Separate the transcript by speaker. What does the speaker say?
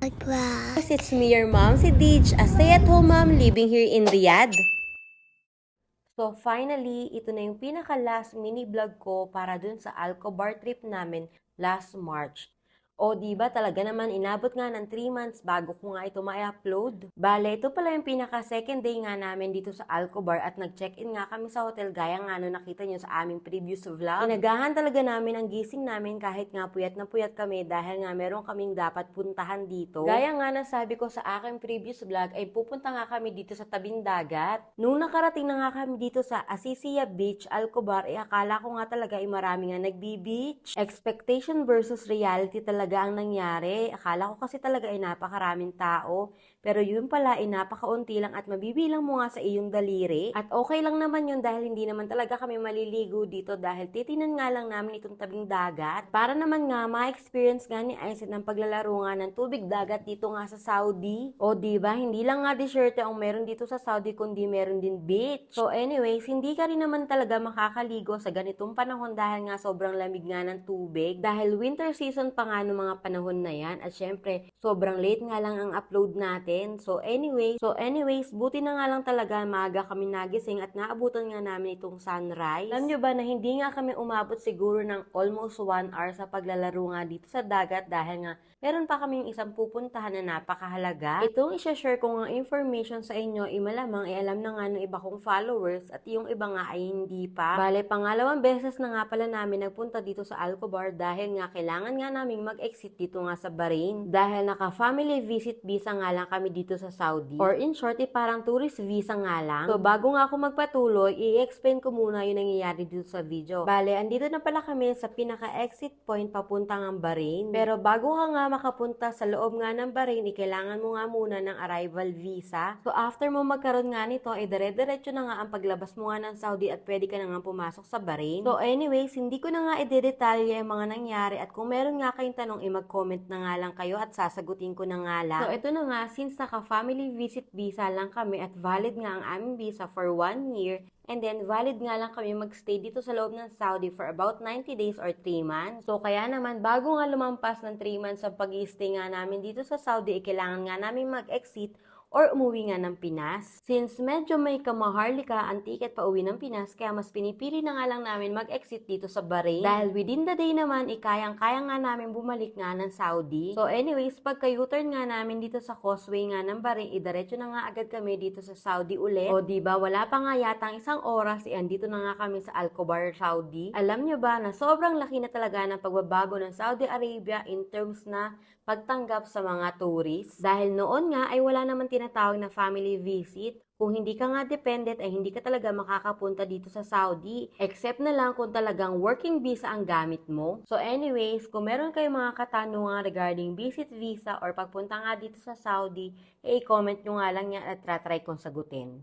Speaker 1: Yes, it's me, your mom, si Dij, a stay-at-home mom living here in Riyadh. So finally, ito na yung pinaka-last mini vlog ko para dun sa Alcobar trip namin last March. O di ba talaga naman inabot nga ng 3 months bago ko nga ito ma-upload. Bale, ito pala yung pinaka second day nga namin dito sa Alcobar at nag-check-in nga kami sa hotel gaya nga no nakita nyo sa aming previous vlog. Inagahan talaga namin ang gising namin kahit nga puyat na puyat kami dahil nga meron kaming dapat puntahan dito. Gaya nga na sabi ko sa aking previous vlog ay pupunta nga kami dito sa tabing dagat. Nung nakarating na nga kami dito sa Asisia Beach, Alcobar, akala ko nga talaga ay marami nga nagbi-beach. Expectation versus reality talaga ang nangyari. Akala ko kasi talaga ay napakaraming tao. Pero yun pala ay napakaunti lang at mabibilang mo nga sa iyong daliri. At okay lang naman yun dahil hindi naman talaga kami maliligo dito dahil titinan nga lang namin itong tabing dagat. Para naman nga ma-experience nga ni Aizen ng paglalaro nga ng tubig dagat dito nga sa Saudi. O diba, hindi lang nga disyerte ang meron dito sa Saudi kundi meron din beach. So anyways, hindi ka rin naman talaga makakaligo sa ganitong panahon dahil nga sobrang lamig nga ng tubig. Dahil winter season pa nga ng mga panahon na yan. At syempre, sobrang late nga lang ang upload natin. So anyways, buti na nga lang talaga maaga kami nagising at naabutan nga namin itong sunrise. Alam nyo ba na hindi nga kami umabot siguro ng almost 1 hour sa paglalaro nga dito sa dagat dahil nga meron pa kaming isang pupuntahan na napakahalaga. Itong isa-share ko nga information sa inyo, malamang alam na nga ng iba kong followers at yung iba nga ay hindi pa. Bale, pangalawang beses na nga pala namin nagpunta dito sa Alcobar dahil nga kailangan nga namin mag-exit dito nga sa Bahrain. Dahil naka-family visit visa nga lang kami dito sa Saudi. Or in short, parang tourist visa nga lang. So, bago nga ako magpatuloy, i-explain ko muna yung nangyayari dito sa video. Bale, andito na pala kami sa pinaka-exit point papunta ng Bahrain. Pero bago ka nga makapunta sa loob nga ng Bahrain, kailangan mo nga muna ng arrival visa. So after mo magkaroon nga nito, dire-diretso na nga ang paglabas mo nga ng Saudi at pwede ka na nga pumasok sa Bahrain. So anyways, hindi ko na nga i-detalye yung mga nangyari at kung meron nga kayong tanong, mag-comment na nga lang kayo at sasagutin ko na nga lang. So ito na nga, since naka-family visit visa lang kami at valid nga ang aming visa for 1 year, and then, valid nga lang kami magstay dito sa loob ng Saudi for about 90 days or 3 months. So, kaya naman, bago nga lumampas ng 3 months sa pag-i-stay nga namin dito sa Saudi, kailangan nga namin mag-exit or umuwi nga ng Pinas. Since medyo may kamaharlika ang ticket pa uwi ng Pinas, kaya mas pinipili na nga lang namin mag-exit dito sa Bahrain. Dahil within the day naman, kayang-kaya nga namin bumalik nga ng Saudi. So anyways, pagka U-turn nga namin dito sa causeway nga ng Bahrain, diretso na nga agad kami dito sa Saudi ulit. O diba, wala pa nga yatang isang oras, andito na nga kami sa Alcobar, Saudi. Alam nyo ba na sobrang laki na talaga ng pagbabago ng Saudi Arabia in terms na pagtanggap sa mga tourists. Dahil noon nga ay wala naman tinatawag na family visit. Kung hindi ka nga dependent ay hindi ka talaga makakapunta dito sa Saudi. Except na lang kung talagang working visa ang gamit mo. So anyways, kung meron kayong mga katanungan regarding visit visa or pagpunta nga dito sa Saudi, i-comment nyo nga lang yan at try kong sagutin.